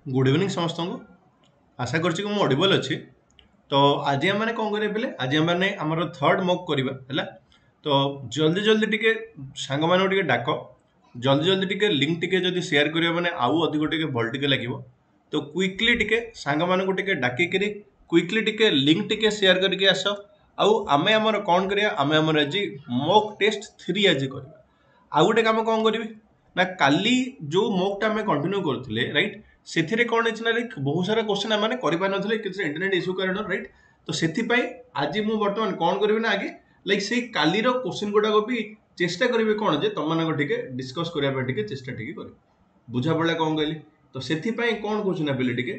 Good evening समस्त को आशा करछि कि मु ऑडिबल अछि। तो आज हम माने कोन करिया बेले आज हम माने हमर थर्ड मॉक करबा हैला। तो जल्दी जल्दी टिके सांग मानो टिके डाको जल्दी जल्दी टिके लिंक टिके जदी शेयर करियो माने आउ अधिक टिके भल टिके लागिवो। तो क्विकली टिके सांग मानो को टिके डाकी करी क्विकली टिके लिंक टिके शेयर करके आसो। आउ आमे हमर कोन करिया आमे हमर आज मॉक टेस्ट 3 आज करबा। आउ गोटे काम कोन करबी ना काली जो मॉक टा हमें कंटिन्यू करथिले राइट सेथिरे कोन अछि ना बहुत सारा क्वेश्चन माने करि पार नथिले किछ इंटरनेट इश्यू कारण राइट। तो सेथि पई आज मु वर्तमान कोन करबी ना आगे लाइक से काली रो क्वेश्चन गोटा को भी चेष्टा करबी कोन जे तम मानको टिके डिस्कस करिया पे टिके चेष्टा टिके करी बुझा पड़ला कोन कहली। तो सेथि पई कोन कहछु ना बेले टिके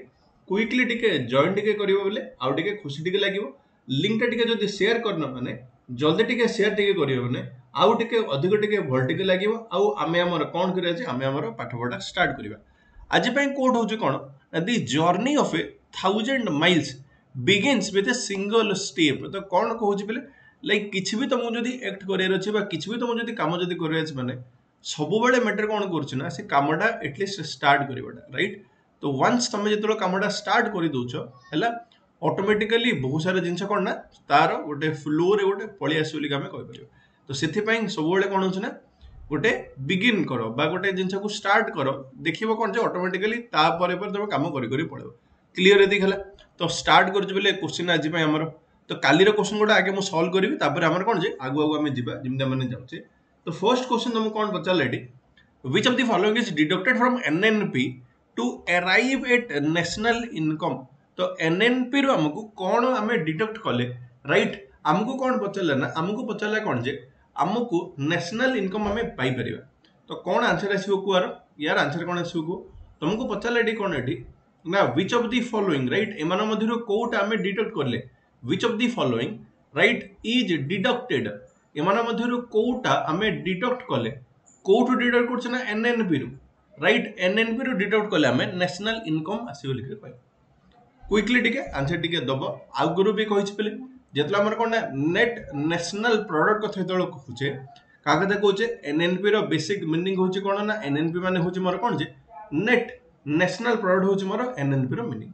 क्विकली टिके जॉइन टिके करिवो बेले आउ टिके खुशी टिके लागिवो। लिंक टा टिके जदी शेयर करन माने जल्दी टिके शेयर टिके करिवो माने आउ टिके अधिक टिके भल टिके लागिवो। आउ आमे हमर कोन करिया जे आमे हमर पाठ पढा स्टार्ट करिवा। आज कोट हूँ कौन the journey of a 1000 miles begins with a single step. तो कौन कहूँ बोले लाइक किसी भी तुमको जब एक्ट करार अच्छे किसी भी तुम जब कम जब कर माने सब बेले मैटर कौन कर से कमटा एटलिस्ट स्टार्ट करवाटा राइट। तो वंस तुम जो कमटा स्टार्ट कर दौच है ऑटोमेटिकली बहुत सारा जिन कौन ना तार गोटे फ्लो रे गोटे पलि आस आम कहीपर। तो से सब कौन हो ना गोटे बिगिन कर बा गोटे जिनस को स्टार्ट कर देखिए कौन जो ऑटोमेटिकली तापर तुम कम कर पड़ो क्लीयर यदि है। तो स्टार्ट कर क्वेश्चन आज आमर तो काली क्वेश्चन गोटे आगे मुझे सल्व करी आम कौन जे आगु आगु आम जा जमी जाऊे। तो फर्स्ट क्वेश्चन तुमको कौन पचार ये which of the following is deducted from NNP to arrive at national income. तो एनएनपी रू आमको कौन आम डिडक्ट कले राइट आमको कौन पचारा ना आमको पचारा कौन जे आमको नेशनल इनकम आम पाइपर। तो कौन आंसर आसो कुआर यार आंसर कौन आसो को तुमको पचारा ये कौन ये ना विच ऑफ द फॉलोइंग राइट एमान मध्य कोटा आम डिडक्ट करले विच of the following right is deducted एमान मध्य कोटा आम डिडक्ट कले कोठू डिडक्ट करछे ना एनएनपी रू राइट एनएनपी रू डिडक्ट कले आम नेशनल इनकम आसीबो लिखि पाइ क्विकली टिके आंसर टिके दबो आगुरु भी कहिछ पले जेतला हमर कोन नेट नेशनल प्रोडक्ट कथा तळ कहूचे का कथा कहूचे एनएनपी रो बेसिक मीनिंग होचे कोन ना एनएनपी माने होचे मोर कोन जे नेट नेशनल प्रोडक्ट होचे मोर एनएनपी रो मीनिंग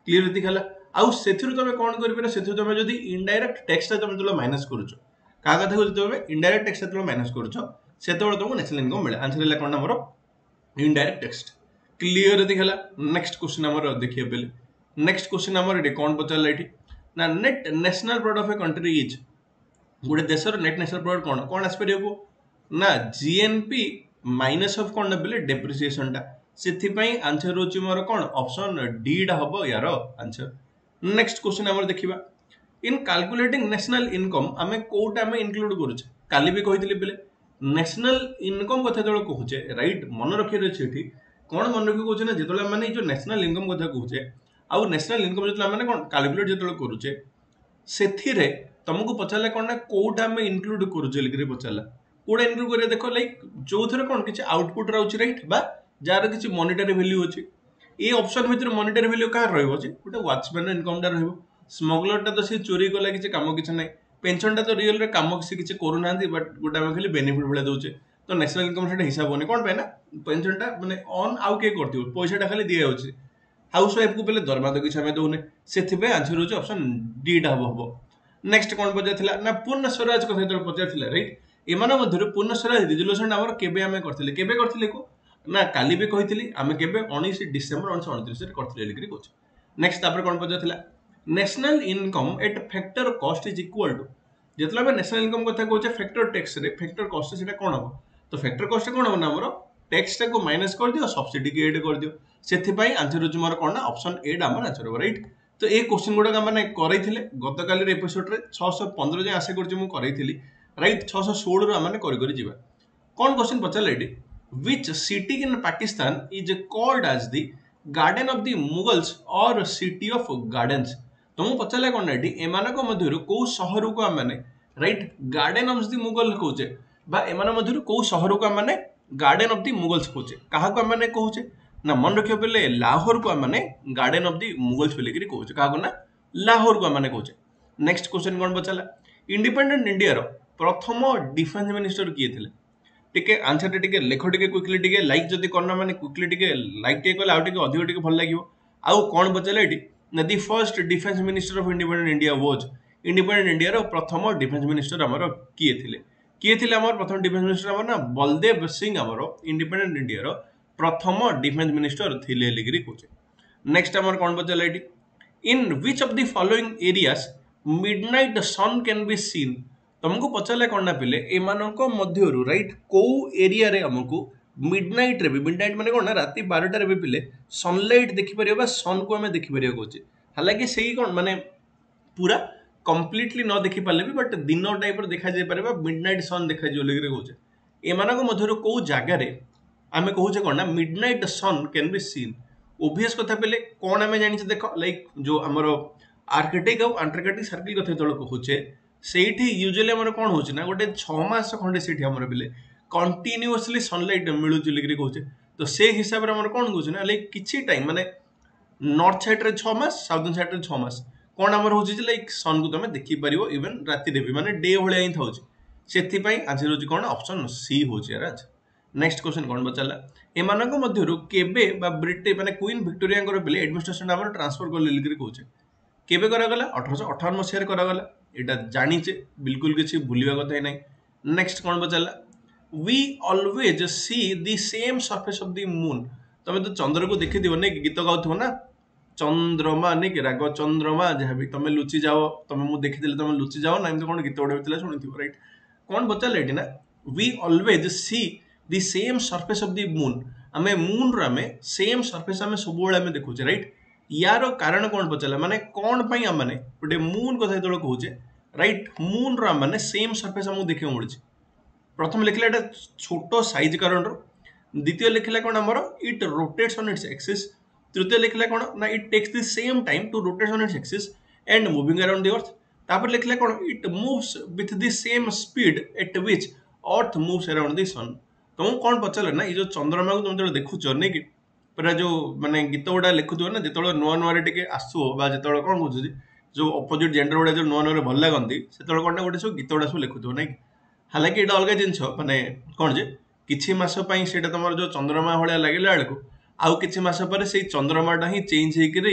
क्लियर यदि हला। आउ सेथिरु तमे कोन करिबे सेथिरु तमे जदी इनडायरेक्ट टैक्स तमे जलो माइनस करूचो का कथा कहूचे तमे इनडायरेक्ट टैक्स तमे माइनस करूचो सेतबेले तुमको नेशनल इनकम मिले आंसर हला कोन हमर इनडायरेक्ट टैक्स क्लियर यदि हला। नेक्स्ट क्वेश्चन हमर देखिए पहले नेक्स्ट क्वेश्चन हमर कौन पचारला एठी ना net national product of a country is गोटे देशर नेट नेशनल प्रोडक्ट कौन कौन आसपर ना जीएनपी माइनस ऑफ कौन बोले डेप्रिसिएशन टा से आंसर होची मोर कौन ऑप्शन डी टा हबो यार आंसर। नेक्स्ट क्वेश्चन हमर देखिबा इन कैलकुलेटिंग नेशनल इनकम आमे कोटा आमे इंक्लूड करूचे काली भी कहितली बेले नेशनल इनकम कथा जळ कहूचे राइट मन रखिर अछि एठी कौन मन रखि कहूचे ना जेतला माने जो नेशनल इनकम कथा कहूचे आउ नेशनल इनकम जेतला माने कौन कैलकुलेट जेतला करूचे सेथिरे तुमको पचारला कौन ना कोटा आमे इंक्लूड करूचे लिखि पचारला कोडा इंक्लूड करे देखो लाइक जो थरे कौन किछ आउटपुट रहउची राइट बा जार किछ मॉनेटरी वैल्यू अछि ए ऑप्शन भितर मॉनेटरी वैल्यू का रहइबो जे गोटे वॉचमैन इनकम टा रहइबो स्मगलर टा तो से चोरी कला किछ काम किछ नै पेंशन टा तो रियल रे काम से किछ करू नांती बट गोटा में खाली बेनिफिट भले दोचे। तो नेशनल इनकम सेटा हिसाब होने कौन पे ना पेंशन टा माने ऑन आउ के करथियो पैसा टा खाली दिया होची हाउस वाइफ को पहले दरमा तो किछ हमें दोने सेथिबे आंसर होची ऑप्शन डी टा हबो। नेक्स्ट कौन पचारथिला ना पूर्ण स्वराज कथा तो पचारथिला राइट एमान मध्य पूर्ण स्वराज रिजोल्यूशन हमर केबे हमें करथिले को ना काली भी कहितली आमे केबे 19 डिसेंबर 1929 रे करथिले लिखि कोच। नेक्स्ट तापर कौन पचारथिला national income at factor cost is equal to जेतला बे नेशनल इनकम कथा कहूचे फैक्टर टैक्स रे फैक्टर कॉस्ट सेटा कोन हो तो फैक्टर कॉस्ट कोन हो ना हमर टैक्स टा को माइनस कर दियो सब्सिडी के ऐड कर दियो सेथि पई आंसर होची मोर कोन ना ऑप्शन ए ड हमर आंसर हो राइट। तो ए क्वेश्चन गुडा माने करैथिले गतकाली रे एपिसोड रे 615 जे आशा करछि मु करैथिली राइट 616 रो माने करि करि जिबा। कौन क्वेश्चन पचारले एडी which city in Pakistan is called as the garden of the Mughals or city of gardens। तुमको पचारले कोन एडी एमानक मध्यरु को शहर को माने right garden of the Mughal कहूचे बा एमान मध्यरु को शहर को माने गार्डन ऑफ द मुगल्स कहूचे काहा को माने कहूचे ना मन रखियो पले लाहौर को माने गार्डन ऑफ द मुगल्स बोले कि कहूचे काहा को ना लाहौर को माने कहूचे। नेक्स्ट क्वेश्चन कोन पचारला इंडिपेंडेंट इंडिया रो प्रथम डिफेंस मिनिस्टर किए थिले टिके आंसर टिके लेख टिके क्विकली टिके लाइक जदि करना माने क्विकली टिके लाइक टिके कले आउ टिके अधिक टिके भल लागिवो आउ कोन बचले एटी ना the first defence minister of independent India was independent India रो प्रथम डिफेंस मिनिस्टर हमर किए थिले हमर प्रथम डिफेंस मिनिस्टर हमर ना बलदेव सिंह हमर इंडिपेंडेंट इंडिया रो प्रथम डिफेंस मिनिस्टर थिले लिगिरी कोचे नेक्स्ट हमर कोन बचले एटी in which of the following areas midnight sun can be seen तुमको पचारे कौन ना पिले एमानक मध्यरु राइट को एरिया रे हमको मिडनाइट रे भी मिडनाइट माने कोन ना राती 12 रे भी पिले सनलाइट देखि परिबा सन को हमें देखि परिबा कोचे हालांकि सेही कोन माने पूरा कंप्लीटली न देखि पाले भी बट दिन टाइप रो देखा जाय परिबा मिडनाइट सन देखा जो लेगरे कोचे एमानक मध्यरु को जागा रे आमे कहूचे कोन ना midnight sun can be seen obvious कथा पेले कोन आमे जानि देखो लाइक जो हमरो आर्कटिक और एंटार्कटिक सर्किल कथा तळ कहूचे सेठी यूजुअली हमर कोन होचे ना गोटे 6 मास खंडे सेठी हमर बिले कंटीन्यूअसली सनलाइट मिलु जुलिकरी कहूचे तो से हिसाब रे हमर कोन कहूचे ना लाइक किछि टाइम माने नॉर्थ साइड रे 6 मास साउथर्न साइड रे 6 मास कोन हमर होचे जे लाइक सन को तमे देखि परिबो इवन राति रे भी माने डे होले ही थाउचे सेथि पई आंसर होचे कोन ऑप्शन सी होचे राज नेक्स्ट क्वेश्चन कोन बचला एमानक मध्यरु केबे बा ब्रिटेन माने क्वीन विक्टोरिया को बिले एडमिनिस्ट्रेशन हमर ट्रांसफर कर लिकरी कहूचे केबे करा गला 1858 मसिया करा गला एटा जानिचे बिल्कुल किसी भूलिबा कथा नै नेक्स्ट कोन बचला we always see the same surface of the moon तमे तो चंद्र को देखि दिबो नै गीत गाउथबो ना चंद्रमा नै कि राग चंद्रमा जहा भी तमे लुचि जाओ तमे मु देखि देले तमे लुचि जाओ ना एमते कोन गीत ओडे बितला सुनिथिबो राइट कोन बचला एटी ना we always see the same surface of the moon हमें मून रो हमें सेम सरफेस हमें सब बेले हमें देखुचे राइट यार कारण कौन पचला माने कौन पई हम माने गोटे मून कथा जतलो कहूचे राइट मून रो माने सेम सरफेस हमु देखियो मिलुची प्रथम लिखले एटा छोटो साइज कारण रो द्वितीय लिखले कोन हमर it rotates on its axis तृतीय लिखले कोन ना it takes the same time to rotate on its axis and moving around the earth तापर लिखले कोन it moves with the same speed at which earth moves around the sun तुम कौन पचल ना ये जो चंद्रमा को तुम जो देखुच नहीं कि पूरा जो माने गीत गुड़ा लिखुथ ना जो नुआ नुआ टे आसो जो कौन कह जो अपोजिट जेंडर गुड़ा जो नुआ नुआ भल लगती से कौन ना गोटे सब गीत गुड़ा सब लिखुथ ना कि हालांकि यहाँ अलग जिन माने कौन जे किछि मास से तुम जो चंद्रमा भाया लगे बेलू आउ कि मास पर से चंद्रमाटा ही चेंज होकर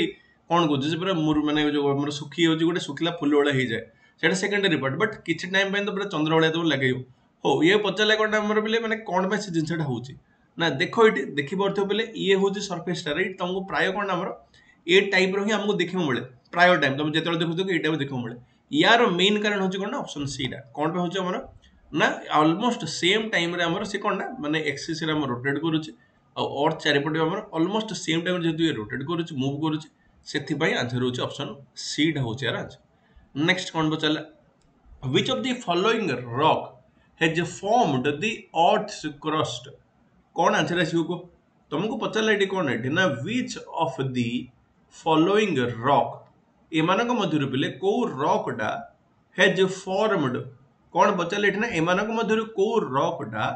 कौन कहे पूरा माने जो सुखी हो गोटे सुखिला फुल भाया हो जाए से सेकेंडरी पार्ट बट किसी टाइम तो पूरा चंद्र भाया तुम लगे हो ये पचारे कौन आमर बोले मैंने कौन से जिनसा होची ना देखो ये देखी पार्थ बोले ये हूँ सरफेस राइट तुमको प्राय कौन आमर ए टाइप रो ही हमको देखा मिले प्राय टाइम तुम जो देखुद कि ये देखा मिले यार मेन कारण हूँ कौन ना ऑप्शन सी टा कौन पे हूँ आमर ना ऑलमोस्ट सेम टाइम रे आमर से कौन ना माने एक्सिस रे आमर रोटेट करूची और अर्थ चारिपटे आमर ऑलमोस्ट सेम टाइम जेतु ये रोटेट करूची मूव करूची सेथि पई आंसर होची ऑप्शन सी टा होची यार आंसर नेक्स्ट कौन बचला which of the following rock has formed the earth's crust कौन आंसर आसीबो को तुमको पचारला एटी कौन एटी ना which of the following rock एमानक मध्यरु पिले को रॉक डा has formed कौन पचारले एटी ना एमानक मध्यरु को रॉक डा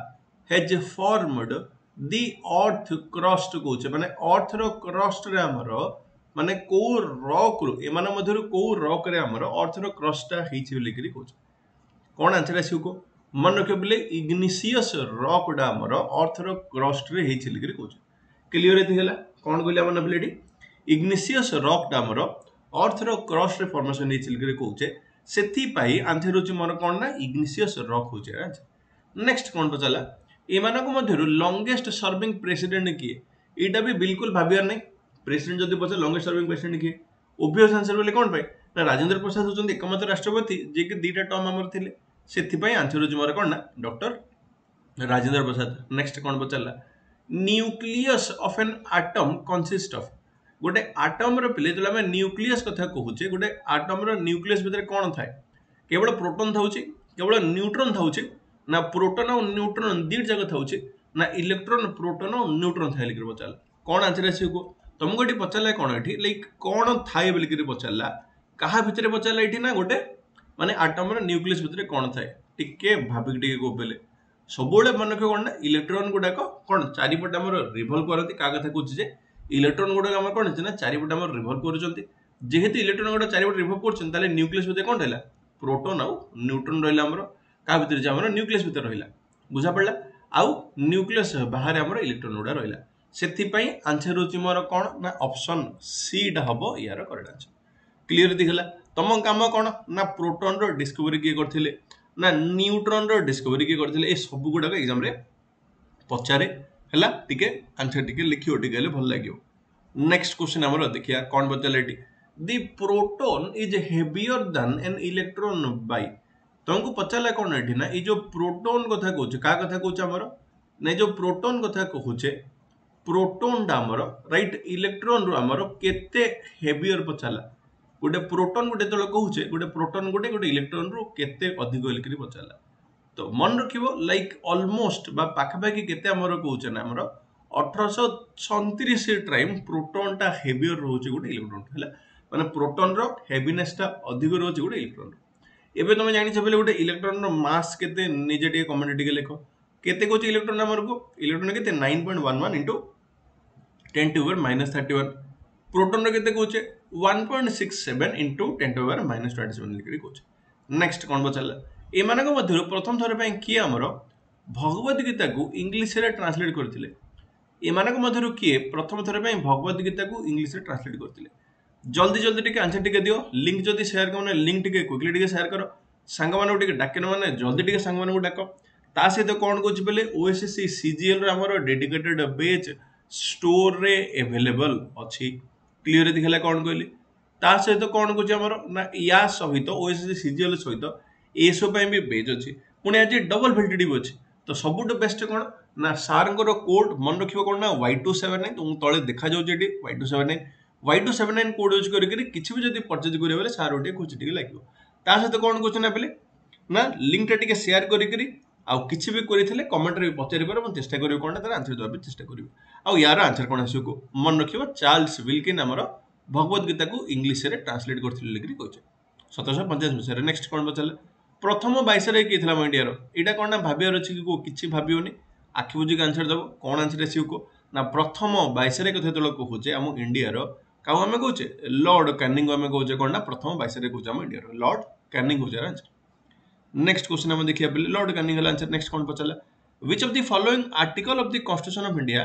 has formed the earth crust कोचे माने अर्थ रो क्रस्ट रे हमरो माने को रॉक रो एमान मध्यरु को रॉक रे हमरो अर्थ रो क्रस्टा हेछि लेकरी कोचे कौन आंसर आसीबो को मन रखे बोले इग्निशियस रॉक डा हमर अर्थ रो क्रस्ट रे हेछि लिकरी कहू क्लियर एति हला कोन कहले मन बोले इग्निशियस रॉक डा हमर अर्थ रो क्रस्ट रे फॉर्मेशन हेछि लिकरी कहूचे सेथि पाई आंसर होछि मन कोन ना इग्निशियस रॉक होचे आंसर नेक्स्ट कोन पचला एमानक मध्यरु लॉन्गेस्ट सर्विंग प्रेसिडेंट किए एटा भी बिल्कुल भाबियार नै प्रेसिडेंट जदी पचे लॉन्गेस्ट सर्विंग प्रेसिडेंट किए ओबियस आंसर बोले कोन पाई ना राजेंद्र प्रसाद होचंदी एकमात्र राष्ट्रपति जे कि दीटा टर्म हमर थिले सेथिपाई आंसर होची मोर कोन ना डॉक्टर राजेंद्र प्रसाद नेक्स्ट कोन पचला nucleus of an atom consist of गोटे एटम रो पिले जला में न्यूक्लियस कथा कहूचे गोटे एटम रो न्यूक्लियस भीतर कोन थाए केवल प्रोटॉन थाउचे केवल न्यूट्रॉन थाउचे ना प्रोटॉन और न्यूट्रॉन दीड जगह थाउचे ना इलेक्ट्रॉन प्रोटॉन और न्यूट्रॉन थाए लिखि पचला कोन आंसर आसीको तुमको एटी पचला कोन एठी लाइक कोन थाए बोली कि पचला कहा भीतर पचला एठी ना गोटे माने एटम रो न्यूक्लियस भीतर कोन थाए टिके भाबिक टिके को बेले सबोले मन के कोन ना इलेक्ट्रॉन गुडाक कोन चारिपट हमर रिवॉल्व करती का कथा कहूची जे इलेक्ट्रॉन गुडाक हमर कोन छै ना चारिपट हमर रिवॉल्व करचंती जेहेतु इलेक्ट्रॉन गुडा चारिपट रिवॉल्व करचन ताले न्यूक्लियस भीतर कोन रहला प्रोटॉन और न्यूट्रॉन रहला हमर का भीतर जे हमर न्यूक्लियस भीतर रहला बुझा पड़ला आउ न्यूक्लियस बाहर हमर इलेक्ट्रॉन गुडा रहिला सेथिपई आंसर होची मोर कोन ना ऑप्शन सी टा हबो यार करेक्ट आंसर क्लियर दिखला तम काम कोन ना प्रोटॉन रो डिस्कवरी के करथिले ना न्यूट्रॉन रो डिस्कवरी के करथिले ए सब गुडा एग्जाम रे पचारे हला टिके आंसर टिके लिखियो टिके ले भल लागियो नेक्स्ट क्वेश्चन हमर देखिया कोन बचलेटी the proton is heavier than an electron by तुमको पचाला कोन एठी ना ए जो प्रोटॉन कथा कहूचे का कथा कहूचे हमर ने जो प्रोटॉन कथा कहूचे प्रोटॉन डा हमर राइट इलेक्ट्रॉन रो हमर केते हेवियर पचाला गोटे प्रोटॉन गोटे तळ कहूचे गोटे प्रोटॉन गोटे इलेक्ट्रॉन रो केते अधिक लिखि पचाला तो मन रखिबो लाइक ऑलमोस्ट बा पाखापाखि केते हमर कहूचे ना हमर 1836 टाइम प्रोटॉन टा हेवियर रहउचे गोटे इलेक्ट्रॉन हला माने प्रोटॉन रो हेवीनेस टा अधिक रहउचे गोटे इलेक्ट्रॉन एबे तुम जानि छबेले गोटे इलेक्ट्रॉन रो मास केते निजे टे कमेंट टिके लिखो केते कोची इलेक्ट्रॉन हमर को इलेक्ट्रॉन केते 9.11 into 10 to the power -31 proton रो केते कोचे 1.67 into 10 to the power -27 लिखि कोचे नेक्स्ट कोन बचला ए माने को मध्य प्रथम थर पे की हमर भगवत गीता को इंग्लिश रे ट्रांसलेट करथिले ए माने को मध्य की प्रथम थर पे भगवत गीता को इंग्लिश रे ट्रांसलेट करथिले जल्दी जल्दी टिके आंसर टिके दियो लिंक जदी शेयर करने लिंक टिके क्विकली टिके शेयर करो संग माने टिके डाकेन माने जल्दी टिके संग माने को डाको ता सहित कोन कोच बेले ओएसएससी सीजीएल रे हमर डेडिकेटेड पेज स्टोर रे अवेलेबल अछि क्लियर दिखला कोन कहली ता सहित कोन कोच हमर ना या सहित ओएसएससी सीजीएल सहित एसो पय भी पेज अछि पुनी आज डबल वैलिडिटी भी अछि तो सबुट बेस्ट कोन ना सार को कोड मन रखिबो कोन ना Y279 तुम तळे देखा जाउ JD Y279 Y279 code use करके किसी भी जदी परचेज करियो बेले सार ओटे कुछ टिके लागियो ता सहित कोन क्वेश्चन आबेले ना लिंक टा टिके शेयर करिकरी आ किछि भी करिथिले कमेंट रे पचारि पर हम चेष्टा करियो कोनटा तार आंसर दबे चेष्टा करियो आ यार आंसर कोन आसियो को मन रखियो चार्ल्स विल्किन हमर भगवत गीता को इंग्लिश रे ट्रांसलेट करथिले लिखि कहै 1750 मसिया रे नेक्स्ट कोन बचले प्रथम वाइसरय के थिला इंडिया रो एटा कोन ना भाबियार अछि कि को किछि भाबियोनी आखि बुझी आंसर दबो कोन आंसर आसियो को ना प्रथम वाइसरय कथे तळ कहूचे हम इंडिया रो काउ हमें कहूचे लॉर्ड कैनिंग हमें कहूचे कोन ना प्रथम वाइसरय कहूचे हम इंडिया रो लॉर्ड कैनिंग हो जा आंसर नेक्स्ट क्वेश्चन हम देखिया बेले लॉर्ड कैनिंग हला आंसर नेक्स्ट कोन पचला which of the following article of the constitution of India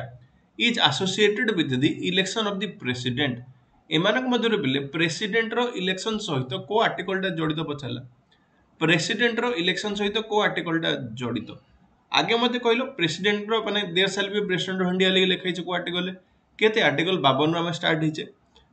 is associated with the election of the president एमानक मध्य बेले प्रेसिडेंट रो इलेक्शन सहित को आर्टिकल टा जड़ित पचला प्रेसिडेंट रो इलेक्शन सहित को आर्टिकल टा जड़ित आगे मते कहलो प्रेसिडेंट रो माने there shall be president of India लिखै छै को आर्टिकल केते आर्टिकल 52 रो हम स्टार्ट हिचे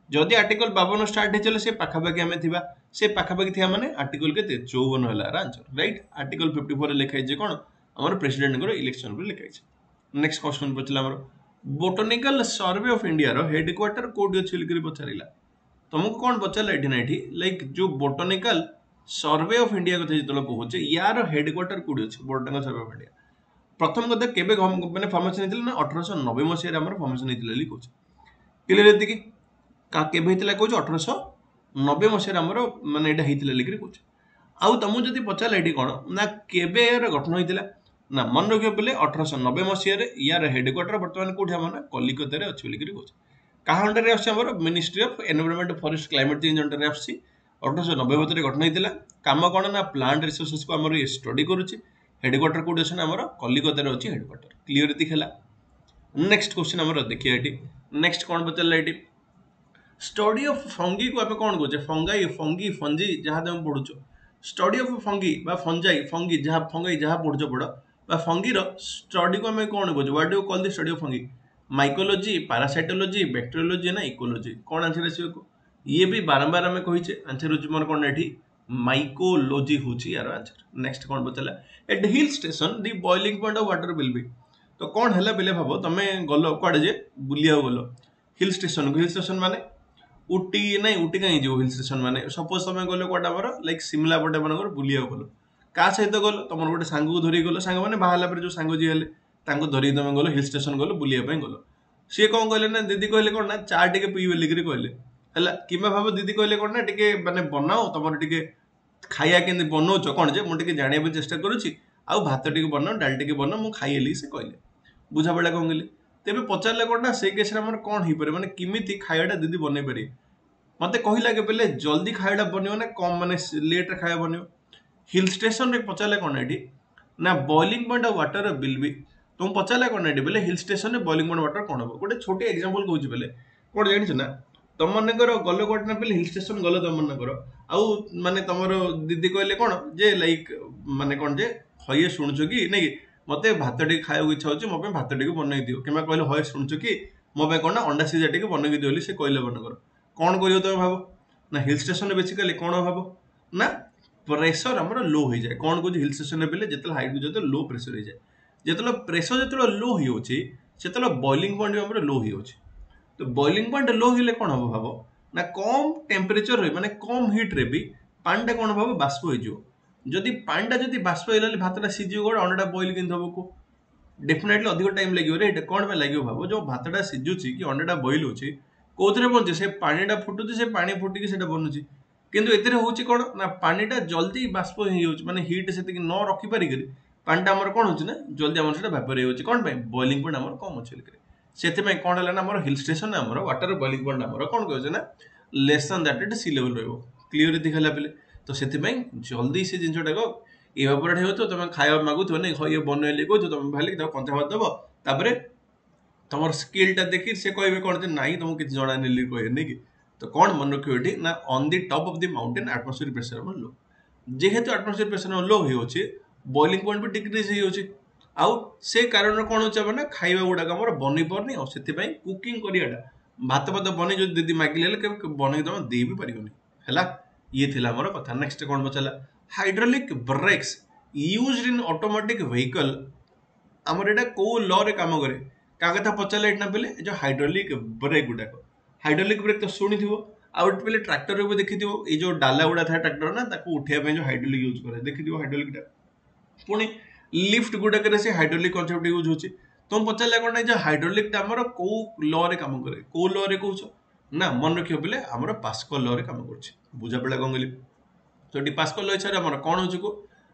जदि आर्टिकल 52 स्टार्ट हेचले से पाखापाखि हमें थिबा से पाखापाखि थिया माने आर्टिकल केते 54 होला आंसर राइट आर्टिकल 54 रे लिखाइ जे कोन हमर प्रेसिडेंट को इलेक्शन रे लिखाइ छै नेक्स्ट क्वेश्चन पचला हमर बोटनिकल सर्वे ऑफ इंडिया रो हेडक्वार्टर कोड अछि लिखि पचारिला तुमको कोन पचारला एठी ना एठी लाइक जो बोटनिकल सर्वे ऑफ इंडिया कथे जतलो कहूचे यार हेडक्वार्टर कोड अछि बोटनिकल सर्वे ऑफ इंडिया प्रथम कथा केबे माने फॉर्मेशन हेतिला ना 1890 मसिया रे हमर फॉर्मेशन हेतिला लिखुछ क्लियर हेति कि का केबे हेतिला कहूछ 1890 मसिया हमर माने एटा हेतिला लिखि कहूछ आउ तमु जदी पचारला एठी कोन ना केबे यार गठन होइतिला ना मन रखियो बेले 1890 मसिया रे यार हेडक्वार्टर वर्तमान कोठी हमर कलिकता रे अछि लिखि कहूछ का अंडर रे अछि हमर ministry of environment forest climate change under रे अछि 1890 भीतर गठन होइतिला काम कोन ना प्लांट रिसोर्सेस को हमर स्टडी करूची हेडक्वार्टर कोड अछि हमर कलिकता रे अछि हेडक्वार्टर क्लियर दिखेला नेक्स्ट क्वेश्चन हमर देखिया एठी नेक्स्ट कोन बचला एठी स्टडी ऑफ फंगी को आपे कोन कहूचे फंगाई फंगी फंजी जहा तुम पढुचो स्टडी ऑफ फंगी बा फंजाई फंगी जहा पढुचो पढ बा फंगी रो स्टडी को हमें कोन कहूचे what do you call the study of fungi mycology parasitology bacteriology ना इकोलॉजी कोन आंसर आसीयो को ये भी बारंबार हमें कहिचे आंसर होची मोर कोन एठी माइकोलॉजी होची यार आंसर नेक्स्ट कोन बचला at hill station the boiling point of water will be तो कोन हला बेले भाबो तमे गलो कोड जे बुलिया गलो हिल स्टेशन माने उटी नहीं उटी कहीं जो हिल स्टेशन माने सपोज तमे गलो कोड हमर लाइक शिमला पटे मनकर बुलिया गलो का सहित गलो तमर गोटे सांग को धरि गलो सांग माने बाहला पर जो सांग जी हेले तांको धरि तमे गलो हिल स्टेशन गलो बुलिया पय गलो से कोन कहले ना दीदी कहले कोन ना चा टिके पीबे लिखि कहले हला किमा भाबो दीदी कहले कोन ना टिके माने बनाओ तमर टिके खाया केंदे बनौछ कोन जे मु टिके जानिया चेष्टा करूची आ भात टिके बनाओ डाल टिके बनाओ मु खाइली से कहले बुझा पड़ा कोन गेली तेबे पचारले कोन ना से केस रे हमर कोन ही परे माने किमिति खायाटा दीदी बनै परी मते कहिला के पहले जल्दी खायाटा बनियो ना कम माने लेट रे खाया बनियो हिल स्टेशन रे पचारले कोन एठी ना boiling point of water will B तुम पचारा कौन नहीं बोले हिल स्टेशन में बॉइलिंग पॉइंट वाटर कौन हम गोटे छोटे एग्जांपल कहूँ बोले कौन जानी ना तुम मनकर गल कौट ना बोले हिल स्टेशन गल तुम मनकर आउ माने तुम दीदी कहले कौन जे लाइक माने कौन जे हये शुणुच कि नहीं मत भात टे खाया इच्छा होची मो भात टे बनई दियो कि कहले हये शुणुच कि मो कौन ना अंडा सीझा टे बनई दियो से कहले मनकर कौन कर तुम भाव ना हिल स्टेशन बेसिकली कौन भाव ना प्रेसर आम लो हो जाए कौन कह हिल स्टेशन पे जो हाइट जो लो प्रेसर हो जाए जो प्रेसर जो लो हो बॉइलिंग पॉइंट भी लो हो तो बॉइलिंग पॉइंट लो हेले कौन हम भाव ना कम टेम्परेचर रही माने कम हिट रे भी पानी कौन भाव बाष्प हो जदि पानी जब बाष्प हो भातटा सीझे गोटे अंडाटा बॉइल के हम को डेफिनेटली अधिक टाइम लगे रे कौन पे लगे भाव जो भातटा सीझुची कि अंडाटा बॉइल होची कौन बनुचे से पानीटा फुटुची से पानी फुटिकी से बनुची किंतु एतिर होची कौन ना पानीटा जल्दी बाष्प हो माने हिट से न रखी पारिक पानीटा आमर कौन होची ना जल्दी आमर से वेपर हो कौन पे बॉइलिंग पॉइंट आमर कम अच्छे से कौन है ना हिल स्टेशन आमर वाटर बॉइलिंग पॉइंट आमर कौन कहे ना less than that it sea level रही क्लीयर दिखला पे तो से जल्दी से जिनटा इवापोरेट हो तुम खाया मागुथ नहीं ये बनइले कह तुम भाई कंचा भात दब तापर तुम स्किलटा देखी से कहे कौन ना तुमको किसी जना नहीं कहे नहीं कि तो कौन मन रखियो ये ना on the top of the mountain atmospheric pressure हम लो जेहेतु एटमॉस्फेरिक प्रेशर लो हो बॉइलिंग पॉइंट भी डिक्रीज हो आउ से कारण कौन हो ना खाଇବା गुड़ाक आम बन पारनी और से कुकिंग कराटा भात भात बन जो दीदी मागिले बन तुम दे भी पारनी है ये थी आम कथा नेक्स्ट कौन पचारा hydraulic brakes used in automatic vehicle आमर एटा को लॉ रे काम करे क्या कथा पचारे एटना पे जो हाइड्रोलिक ब्रेक गुड़ाक हाइड्रोलिक ब्रेक तो शुणी थो आउट पे ट्रैक्टर भी देखी ये जो डाला गुड़ा था ट्रैक्टर ना उठाई जो हाइड्रोलिक यूज करे देखी हाइड्रोलिक पुणी लिफ्ट गुड़ाक से हाइड्रोलिक कनसेप्ट यूज होची तुम पचारे कौन जो हाइड्रोलिक आमर कौ लॉ रे काम करे कौ लॉ रे कौच ना मन रखियो बोले आमर पास्कल लॉ रे काम कर बुझा पड़ा कौन कहली तो ये पास्कल लॉ हिसाब से कौन हो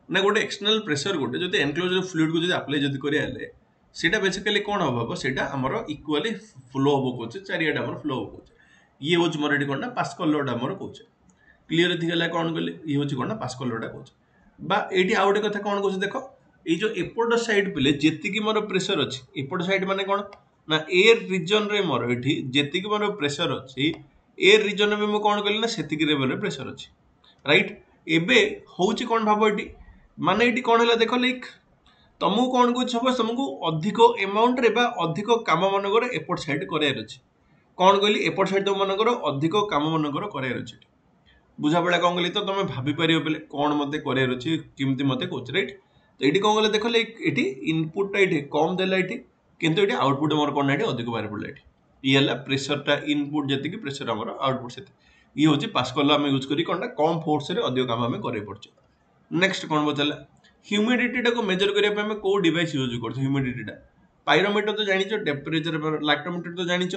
ना गोटे एक्सटर्नल प्रेशर गोटे जो एनक्लोज फ्लूइड को जो अप्लाई जब करें सेटा बेसिकली कौन हम सेटा आमर इक्वाली फ्लो हम कहे चारिआडे आम फ्लो हम कहे ये हूँ मोर ये कौन ना पास्कल लॉ आमर कहे क्लीयर दिखला कौन कहले ये हूँ कौन ना पास्कल लॉ कहे बा ये आउ गोटे कथा कौन कहे देख ये जो एपट साइड पे जी मोर प्रेसर अच्छी एपट साइड माने कौन ना एयर रिजन रे मोर ये जी मोर प्रेसर अच्छी एयर रिजन में मुझे कौन कहली ना से लेवल प्रेसर अच्छी राइट एबे हूँ कौन भाव ये माने ये कौन है देख लाइक तुमको कौन कह सपोज तुमको अधिक एमाउंट रे बा अधिक काम मनकर एपट साइड करार अच्छे कौन कहली एपट साइड तुम मनकर अधिक काम मनकर करार अच्छे बुझा पड़ा कौन कहली तो तुम भाभी पार पे कौन मत करार अच्छे किमती मत कौच राइट तो ये कौन कहले देख ये इनपुटा ये कम देला ये किंतु ये आउटपुट मोर कौन ये अधिक बाहर पड़ा ये है प्रेसरटा इनपुट जी प्रेसर आम आउटपुट से ये हूँ पास्कल आम यूज करी कौन कम फोर्स अधिक काम आम कर पड़े नेक्स्ट कौन पचारा ह्यूमिडिटी को मेजर करने कौ डिवाइस यूज कर ह्यूमिडिटी पाइरोमीटर तो जानी टेम्परेचर लैक्टोमीटर तो जानी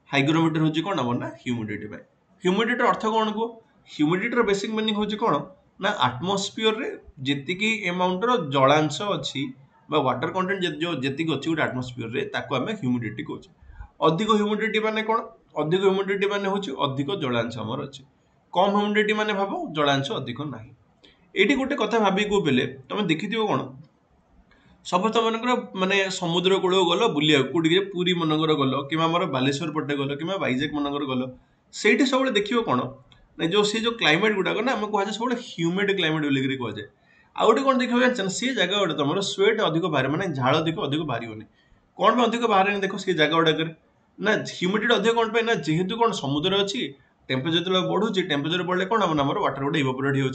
हाइग्रोमीटर हूँ कौन हम ना ह्यूमिडिटी ह्यूमिडिटी अर्थ कौन को ह्यूमिडिटी बेसिक मीनिंग हूँ कौन ना आटमोस्फियर रे जेतिकी अमाउंट रो जलांश अच्छी वाटर कंटेंट जो जेतिकी अच्छी गोटे आटमोस्फियर रे ताको आमे ह्यूमिडिटी कहूँ अधिक ह्यूमिडिटी माने कौन अधिक ह्यूमिडिटी माने होची अधिक जलांश हमर अच्छी कम ह्यूमिडिटी माने भाव जलांश अधिक नाही एटी गोटे कथा भाबी को बेले तुम देखिथिबो कौन समस्त मनकर माने समुद्र कूल गल बुलिया कोटी पुरी मनकर गल कि बालेश्वर पटे गल कि वाइजाक मनकर गल से सब देखियो कौन ना जो सी जो क्लाइमेट गुड़ाक ना आम कह सब ह्यूमिड क्लाइमेट बोलिक कहुए आउ गोटे कौन देखिए जानते सी जगह गोटे तुम स्वेट अधिक बाहर मैंने झाड़ अधिक बाहर कौन पे अधिक बाहर देख सी जगह गुड़ाक ना ह्यूमिडिटी अधिक कौन पे ना जेहेतु कौन समुद्र अच्छी टेम्परेचर जो बढ़ुची टेम्परेचर बढ़ले कौन हम वाटर गोटे इवापोरेट हो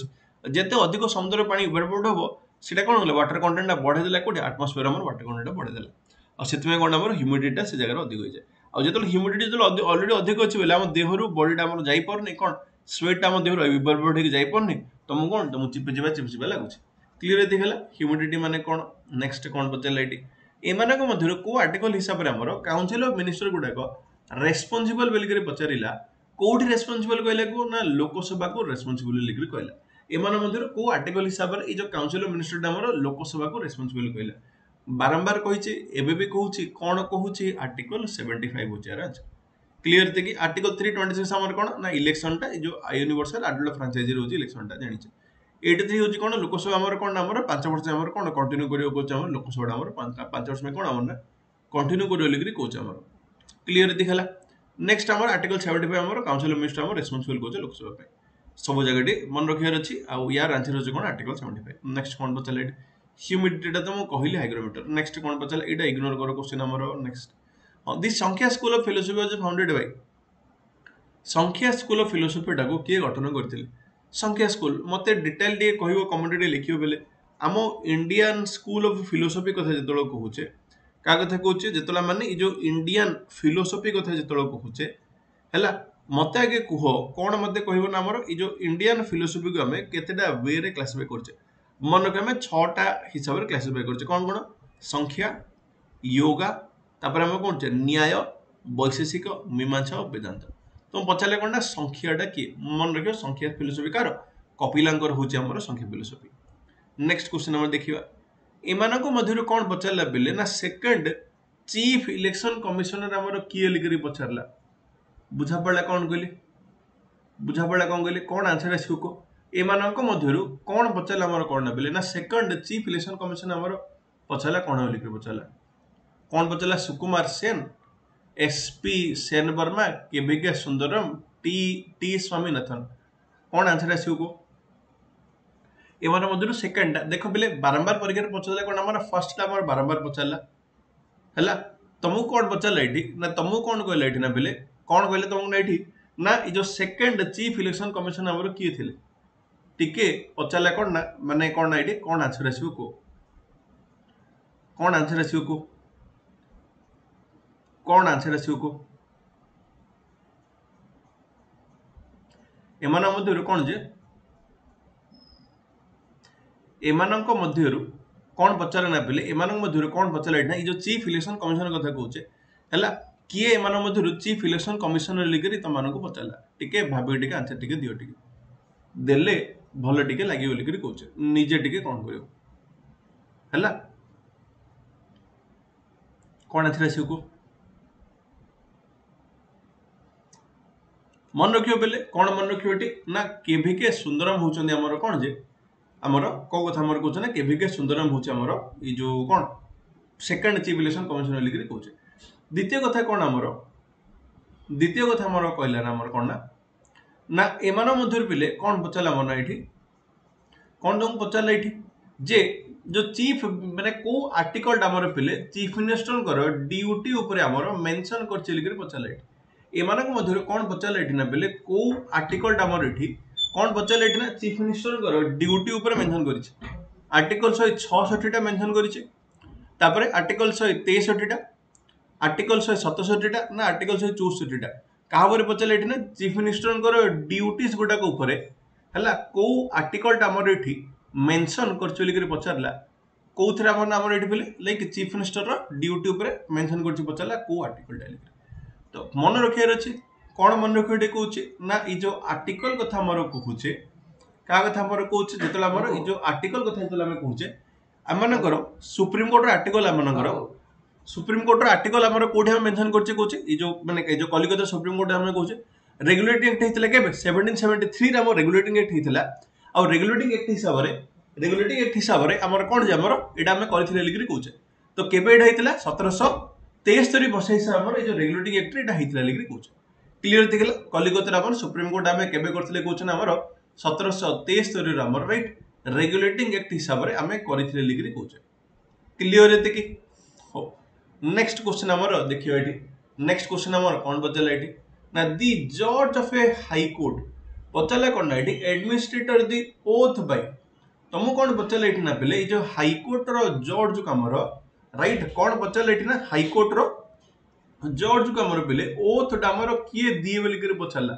जिते अधिक समुद्र पानी इवापोरेट हम सीटा कौन कले वाटर कंटेंट बढ़ेदेला कौटे आटमोस्फियर वाटर कंटेंट बढ़ेदेला और से कौन आम ह्यूमिडिटी से जगह अधिक हो जाए और जो ह्यूमिडिटी जो अलरेडी अधिक अच्छी बोले आम देहर बडीटा जापे कौन स्वेटा देहर इवापोरेट होकर जापरनी तुमको कौन तुमको चिपचिपा लगुच क्लीयर दिखला ह्यूमिडिटी माने कौन नेक्स्ट कौन पचारा ये एमानक मध्य को आर्टिकल हिसाब से आमर काउंसिल ऑफ मिनिस्टर गुड़ाक रेस्पॉन्सिबल बोलिक पचारा कौटी रेस्पॉन्सिबल कहला को ना लोकसभा को रेस्पॉन्सिबल लिखिक कहला एमान मध्य को आर्टिकल हिसाब से जो काउंसिल ऑफ मिनिस्टर आमर लोकसभा को रेस्पॉन्सिबल कहला बारंबार कही एबे भी कहूँ कौन कहूँ आर्टिकल 75 हो जाए क्लीयर थे कि आर्टिकल 326 आमर कौन ना इलेक्शन टा जो यूनिवर्सल एडल्ट फ्रांचाइजी रोज इलेक्शन टा जानी 83 होची कोन लोकसभा हमर कोन हमर 5 वर्ष हमर कोन कंटिन्यू करियो कोच हमर लोकसभा हमर 5 वर्ष में कोन हमर ना कंटिन्यू करियो लिखि कोच हमर क्लियर दिखला। नेक्स्ट हमर आर्टिकल 75 हमर काउंसिल ऑफ मिनिस्टर हमर रेस्पोंसिबल कोच लोकसभा पे सब जगह मन रखियार अछि आ यार आंसर होची कोन आर्टिकल 75। नेक्स्ट कोन बचले ह्यूमिडिटी टा तो मो कहली हाइग्रोमीटर। नेक्स्ट कोन बचले एटा इग्नोर करो क्वेश्चन हमर। नेक्स्ट दिस संख्या school of philosophy was founded by संख्या स्कूल ऑफ फिलोसफी टा को के गठन करथिले संख्या स्कूल मते डिटेल डी कहबो कमेंट डी लिखियो बेले आमो इंडियन स्कूल ऑफ फिलोसफी कथा जतलो कहूचे का कथा कहूचे जतला माने जो इंडियन फिलोसफी कथा जतलो कहूचे हैला मते आगे कुहो कोन मते कहबो ना हमर ई जो इंडियन फिलोसफी को हमें केतेटा वे रे क्लासिफाई करचे मन के हमें 6 टा हिसाब रे क्लासिफाई करचे कोन कोन संख्या योगा तापर हम कोन छे न्याय वैशेषिक मीमांसा और वेदांत। तो पचारे कोन संख्याटा किए मन रखियो संख्या फिलोसफी कार कपिलांकर होचे हमर संख्या फिलोसफी। नेक्स्ट क्वेश्चन हम देखिबा एमानको मध्यरु कोन पचारला बेले ना सेकंड चीफ इलेक्शन कमिश्नर हमर किए लिकरी पचारला बुझा पड़ला कोन कहली बुझा पड़ला कोन कहली कोन आंसर आछो को एमानको मध्यरु कोन पचारला हमर कोन बेले ना सेकंड चीफ इलेक्शन कमिश्नर हमर पचारला कोन लिकरी पचारला कोन पचारला Sukumar Sen SP Sen Verma KVK Sundaram T Swaminathan कौन आंसर आसियो को एमान मध्यरु सेकंड देखो बेले बारंबार परीक्षा रे पछला कोन हमर फर्स्ट ला हमर बारंबार पछला हला तमु कोन पछला एठी ना तमु कोन कहले एठी ना बेले कोन कहले तमु ना एठी ना ई जो सेकंड चीफ इलेक्शन कमिश्नर हमर किए थिले टिके पछला कोन ना माने कोन ना एठी कोन आंसर आसियो को कोन आंसर आसियो को कौन आंसर आसियो को एमानक मध्यरु कोन जे एमानक मध्यरु कोन पचारे ना पेले एमानक मध्यरु कोन पचारे ना ई जो चीफ इलेक्शन कमिश्नर कथा कहूचे हला किए एमानक मध्यरु चीफ इलेक्शन कमिश्नर लिकरी त मानको पचारला टिके भाबे टिके आंसर टिके दियो टिके देले भलो टिके लागियो लिकरी कहूचे निजे टिके कोन करियो हला कोन आंसर आसियो को मन रखियो बेले कौन मन रखियो एटी ना केवीके सुंदरम होचंदी हमर कोन जे हमर को कथा हमर कहछ ना केवीके सुंदरम होचे हमर ई जो कोन सेकंड चीफ इलेक्शन कमिश्नर लिखि कहछ। द्वितीय कथा कोन हमर द्वितीय कथा हमर कहला ना हमर कोन ना एमान मध्यर पिले कोन पचला मन एठी कोन दम पचला एठी जे जो चीफ माने को आर्टिकल हमर पिले चीफ मिनिस्टर कर ड्यूटी ऊपर हमर मेंशन करछ लिखि पचला एठी एमानक मध्यरु कोन पचारले एठी ना बेले को आर्टिकल डामर एठी कोन पचारले एठी ना चीफ मिनिस्टर कर ड्यूटी ऊपर मेंशन करिछि आर्टिकल 166 टा मेंशन करिछि तापरे आर्टिकल 163 टा आर्टिकल 167 टा ना आर्टिकल 164 टा काबरे पचारले एठी ना चीफ मिनिस्टर कर ड्यूटीज गोटा को ऊपर हला को आर्टिकल डामर एठी मेंशन करछि लिकरी पचारला कोथरा हमर नाम एठी बेले लाइक चीफ मिनिस्टर रो ड्यूटी ऊपर मेंशन करछि पचारला को आर्टिकल डाली तो मन रखियार अछि कोन मन रखियो कहूचे ना ई जो आर्टिकल कथा हमर कहूचे का कथा हमर कहूचे जेतला हमर ई जो आर्टिकल कथा जेतला हम कहूचे हमनकर सुप्रीम कोर्ट रो आर्टिकल हमनकर सुप्रीम कोर्ट रो आर्टिकल हमर कोठी हम मेंशन करचे कहूचे ई जो माने ए जो कलिकता सुप्रीम कोर्ट हम कहूचे रेगुलेटिंग एक्ट हितला केबे 1773 रे हमर रेगुलेटिंग एक्ट हितला आ रेगुलेटिंग एक्ट हिसाब रे हमर कोन जे हमर एडा हम करथिले लिखि कहूचे तो केबे एडा हितला 1773 वर्ष हिसाब हमर ए जो रेगुलेटिंग एक्ट एडा हितला लिखि कहूचे क्लियर दिखला कलिकता हमर सुप्रीम कोर्ट हम केबे करथिले कहूचे ना हमर 1773 रे हमर राइट रेगुलेटिंग एक्ट हिसाब रे हम करथिले लिखि कहूचे क्लियर एते की हो। नेक्स्ट क्वेश्चन हमर देखियो एठी नेक्स्ट क्वेश्चन हमर कोन बचला एठी ना दी जज ऑफ ए हाई कोर्ट पचला कोन ना एठी एडमिनिस्ट्रेटर दी ओथ बाय तमु कोन पचला एठी ना पले ए जो हाई कोर्ट रो जज जो हमर राइट कोन पचला एठी ना हाई कोर्ट रो जज को हमर पले ओथ डामर किए दिए बोली करे पचला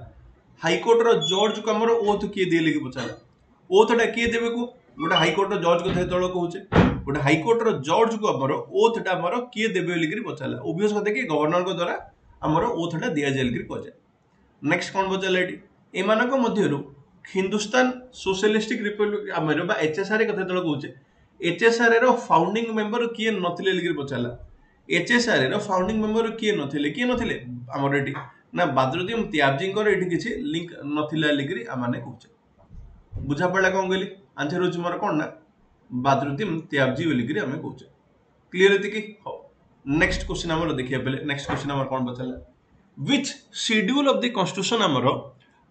हाई कोर्ट रो जज को हमर ओथ किए दिए लिखि पचला ओथ डा किए देबे को गोटा हाई कोर्ट रो जज को थे तळ कहूचे गोटा हाई कोर्ट रो जज को हमर ओथ डा हमर किए देबे बोली करे पचला ओबियस कथे कि गवर्नर को द्वारा हमर ओथ डा दिया जेल करे कहजे। नेक्स्ट कोन बचला एठी एमानक मध्यरु हिंदुस्तान सोशलिस्टिक रिपब्लिक हमर बा एचएसआर कथा तळ कहूचे एचएसआर रो फाउंडिंग मेंबर किए नथिले लिखि पचला एचएसआर रो फाउंडिंग मेंबर किए नथिले हमर एठी ना बद्रुद्दीन त्याबजी को एठी किछि लिंक नथिला लिखि आमाने कहूचे बुझा पड़ला कोन गेली आंसर होची मोर कोन ना बदरुद्दीन त्याबजी बोलिकरी आमे कहूचे। क्लियर है कि हो नेक्स्ट क्वेश्चन हमर देखिया पहले नेक्स्ट क्वेश्चन हमर कोन बचला which schedule of the constitution हमर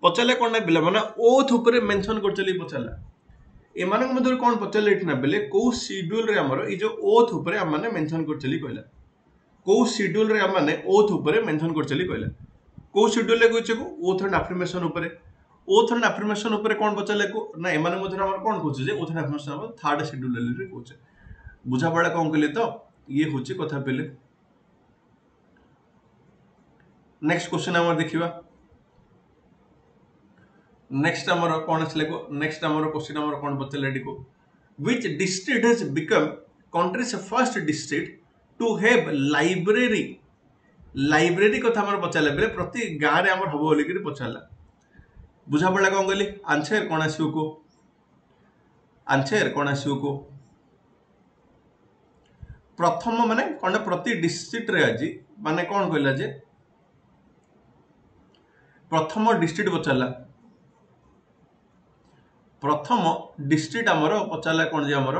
पचले कोन ना बिला माने ओथ ऊपर मेंशन कर चली पचला एमानक मधुर कोन पचले इठना बेले को शेड्यूल रे हमर ई जो ओथ ऊपर हमने मेंशन कर चली कहला को शेड्यूल रे हमने ओथ ऊपर मेंशन कर चली कहला को शेड्यूल ले कहचे को ओथ एंड अफर्मेशन ऊपर ओथ एंड अफर्मेशन ऊपर कोन पचले को ना एमानक मधुर हमर कोन कहचे जे ओथ एंड अफर्मेशन हमर थर्ड शेड्यूल रे कहचे बुझा पड़ा कोन कहले तो ये होची कथा पहले नेक्स्ट क्वेश्चन हमर देखिबा नेक्स्ट हमर कोन असले को नेक्स्ट हमर क्वेश्चन हमर कोन बचले डिको which district has become country's first district to have library library कथा हमर पचले बेले प्रति गां रे हमर हबो बोली कि पचला बुझा पड़ा कोन कहली आंसर कोन आसीउ को आंसर कोन आसीउ को प्रथम माने कोन प्रति डिस्ट्रिक्ट रे आजी माने कोन कहला जे प्रथम डिस्ट्रिक्ट पचला प्रथम डिस्ट्रिक्ट हमर पचला कोन जे हमर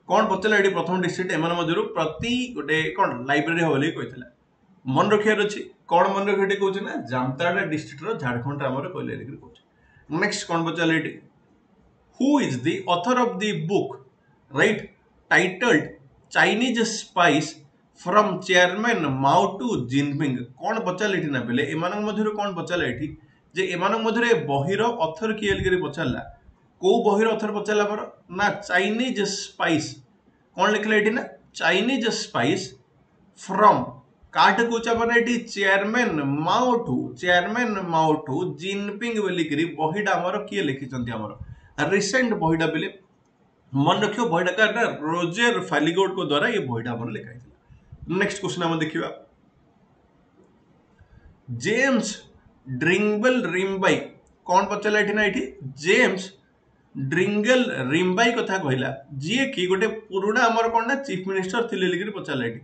कोन पचला एडी प्रथम डिस्ट्रिक्ट एमान मधुर प्रति गोटे कोन लाइब्रेरी होली कहितला मन रखियार अछि कोन मन रखियाटी कहउछ ना जामताड़ा डिस्ट्रिक्ट रो झारखंड रे हमर कहले लिखि कहउछ नेक्स्ट कोन पचला एडी who is the author of the book right titled Chinese spice from chairman Mao to Jinping कौन पचारे ना बेले एमान मध्य कौन पचारे जे एमान मध्य बहिर ऑथर किए लिखि पचारा को बहिर ऑथर पचारा पर ना चाइनीज स्पाइस कौन लिखला एठी ना चाइनीज स्पाइस फ्रॉम काट कोचा बने एठी चेयरमैन माओ टू जिनपिंग बोलिकरी बहिडा हमर किए लिखिचंती हमर रिसेंट बहिडा बेले मन रखियो बहिडा का रोजर फालिगोड को द्वारा ये बहिडा हमर लिखाइला नेक्स्ट क्वेश्चन हम देखिबा जेम्स ड्रिंगबेल रिम्बाई कौन पचला एठी ना एठी जेम्स ड्रिंगल रिम्बाई कथा कहला जे कि गोटे पुराना हमर कोन ना चीफ मिनिस्टर थिले लिखि पचला एठी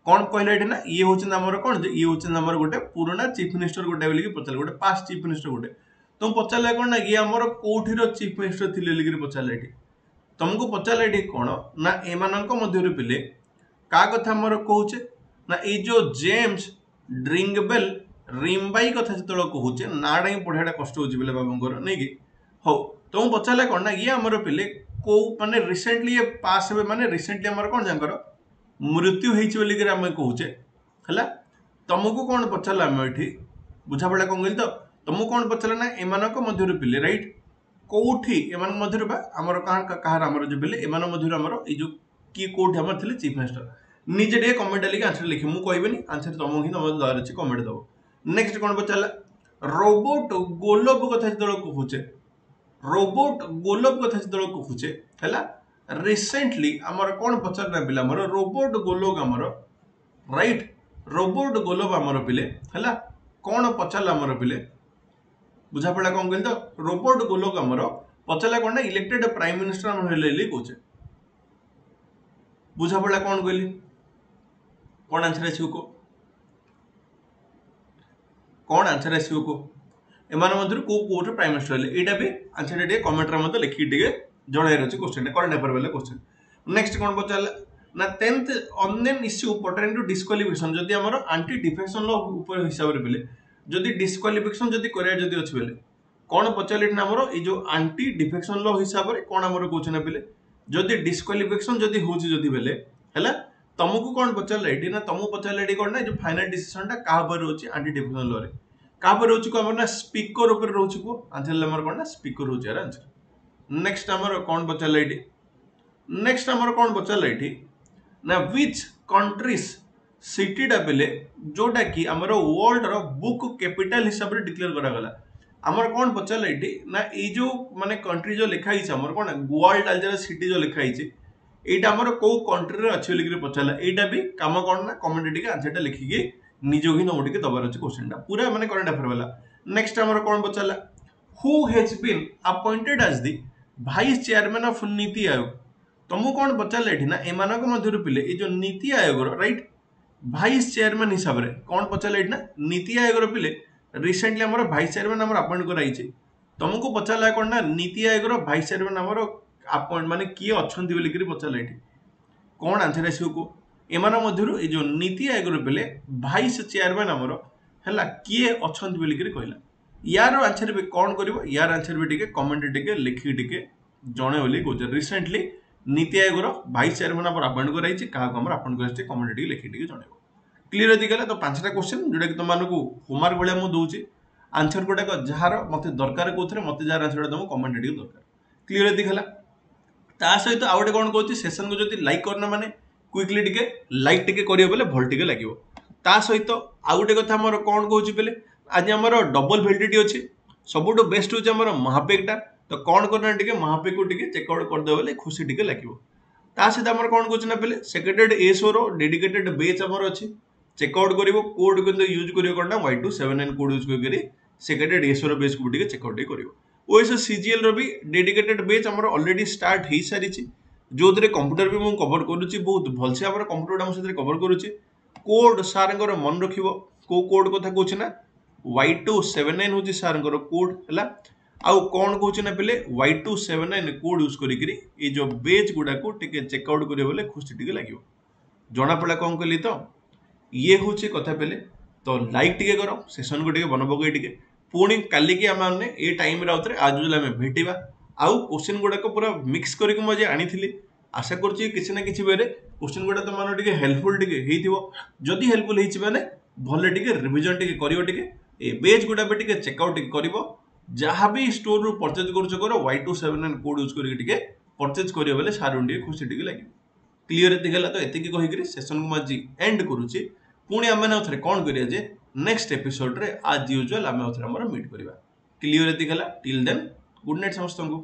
कौन कहला एठी ना ये होचन हमर कोन जे ये होचन हमर गोटे पुराना चीफ मिनिस्टर गोटे लिखि पचला गोटे पास्ट चीफ मिनिस्टर गोटे तुम पचला कोन ना ये हमर कोठी रो चीफ मिनिस्टर थिले लिखि पचला एठी तुमको पचला एठी कोन ना एमानक मध्यरु पिले का कथा हमर कहूचे ना ए जो जेम्स ड्रिंगबेल रिम्बाई कथा जतल कहूचे नाडा ही पढ़ाटा कष्ट होची बेले बाबूंकर नै कि हो तुम पचला कोन ना ये हमर पिले को माने रिसेंटली ये पास हे माने रिसेंटली हमर कोन जंकर मृत्यु हेछि बोली कि हम कहूचे हला तुमको कोन पचला हम एठी बुझा पड़ा कोन गइल तो तुमको कोन पचला ना एमानक मध्यरु पिले राइट कोठी एमान मध्यरु बा हमर कहार हमर जो बेले एमान मध्यरु हमर ए जो की कोठी हमर थिले चीफ मिनिस्टर निजे डे कमेंट लिखि आंसर लिखि मु कहबेनी आंसर तुम ही तुम दर अछि कमेंट दबो नेक्स्ट कोन पचला रोबोट गोलोब कथा जतल कहूचे रोबोट गोलोब कथा जतल कहूचे हला रिसेंटली हमर कोन पचरना बिला हमर रोबोट गोलोब हमर राइट रोबोट गोलोब हमर पिले हला कोन पचला हमर पिले बुझा पड़ा कोन गइल तो रोबोट गोलोब हमर पचला कोन ना इलेक्टेड प्राइम मिनिस्टर हमर हेलेली कहूचे बुझा पड़ा कोन गइली कोन आंसर अछि को कौन आंसर आसीओ को एमान मधुर को कोट प्राइम मिनिस्टर ले एटा भी आंसर डे कमेंट रे मते लिखि दिगे जणाय रहछि क्वेश्चन करंट अफेयर वाला क्वेश्चन नेक्स्ट कोन पचाल ना 10th online issue pertaining to disqualification जदी हमर एंटी डिफेक्शन लॉ ऊपर हिसाब रे बेले जदी डिस्क्वालिफिकेशन जदी करिया जदी अछि बेले कोन पचाले हमर ए जो एंटी डिफेक्शन लॉ हिसाब रे कोन हमर क्वेश्चन बेले जदी डिस्क्वालिफिकेशन जदी होछि जदी बेले हैला तुमको कौन पचार एडी ना तुमको पचार एडी कौन ना जो फाइनल डिसीजन टा का पर होची एंटी डिफेक्शन लॉ रे का पर होची को हमर ना स्पीकर ऊपर रहउची को आंसर हमर कौन ना स्पीकर होची यार आंसर नेक्स्ट हमर कौन पचार एडी नेक्स्ट हमर कौन पचार एडी ना व्हिच कंट्रीज सिटी टा बेले जोटा कि हमर वर्ल्ड रो बुक कैपिटल हिसाब रे डिक्लेयर करा गला हमर कौन पचार एडी ना ए जो माने कंट्री जो लिखा हिच हमर कौन वर्ल्ड अलजरा सिटी जो लिखा हिच एटा हमर को कंट्री रे अछि लिखि पचाला एटा भी काम कोन ना कमेंट टिके आंसर टा लिखि के निजो ही नोट के दबार अछि क्वेश्चन टा पूरा माने करंट अफेयर वाला नेक्स्ट हमर कोन पचाला who has been appointed as the vice chairman of NITI Aayog तुमको कौन पचाला एठी ना एमानक मध्यरु पिले ए जो NITI Aayog row right vice chairman हिसाब रे कौन पचाला एठी ना नीति आयोग रो पिले रिसेंटली हमर वाइस चेयरमैन हमर अपॉइंट कराई छै तुमको पचारा कौन ना नीति आयोग भाइस चेयरमैन आमर अपॉइंट माने किए अच्छी बोलिकी पचारा ये कौन आंसर आसो को एमान मध्यरु ए जो नीति आयोग बेले भाइस चेयरमैन आमर है किए अच्छा बोलिकी कहला यार आंसर भी कौन कर यार आंसर भी टिके कमेंट टिके लिखिकी टिके जणे बोली कौन recently NITI Aayog vice chairman आमर अपॉइंट कराई क्या अपॉइंट कर कमेंट टिके लिखिकी टिके जणेबो क्लीयर यदि गला तो 5टा क्वेश्चन जोटा कि तुमको होमवर्क भाया मुझे दूसरी आंसर गुड़ाक जार मत दरकार कौन मत जार आंसर तुम कमेंट टिके दरकार क्लीयर यदि गला ता सहित आउ गोटे कौन कहूँ सेसन को जब लाइक करना माने क्विकली टिके लाइक टिके करियो बोले भल टिके लागिवो ता सहित आउ गोटे कथा हमर कौन कहूँ बोले आज हमर डबल वैलिडिटी अच्छी सबुठ बेस्ट हूँ हमर महापेकटा तो कौन करना टिके महापेक को टिके चेकआउट करदे बोले खुशी टिके लागिवो ता सहित हमर कौन कहूँ ना बोले सेक्रेटेड एसओ रो डेडिकेटेड बेच हमर अच्छी चेकआउट करिवो कोड को यूज करियो करना Y279 कोड यूज करी सेक्रेटेड एसओ रो बेच को टिके चेकआउट करिवो ओएस सीजीएल रो भी डेडिकेटेड बेच हमर ऑलरेडी स्टार्ट हो सारी जो कंप्यूटर भी मुझे कवर करुच्ची बहुत भलसे आम कंप्यूटर से कवर करुच्ची कोड सार मन रखिबो को कोड कथा कहूँ ना Y279 हूँ सार कोड है आउ कौन कहूँ ना पे Y279 कोड यूज करी ये जो बेच गुड़ा को चेकआउट करियो बोले खुशी टिके लगे जना पड़ा कौन कहली तो ये हूँ कथा पेले तो लाइक टिके करो सेशन को टिके बन पकई टिके पुणी काली की आम ए टाइम आज आम भेटा आउ क्वेश्चन गुड़ाक पूरा मिक्स करके मुझे आनी आशा करुच्ची किसी ना किसी वे क्वेश्चन गुड़ा तुम टे हेल्पफुल टे जदि हेल्पफुल होने भले टे रिविजन टे कर बेच गुड़ा भी टे चेकआउट कर जहाँ भी स्टोर रू परचेज कर Y279 कोड यूज करके परचेज करियो बोले सार टे खुशी टे लगे क्लीयर ये तो एतिकी कहीकि सेशन को मुझे एंड करुच्ची पुणी आम थे कौन करिया जे नेक्स्ट एपिसोड रे आज यूजुअल आम मीट करवा क्लीयर ये टिल देन गुड नाइट समस्त को।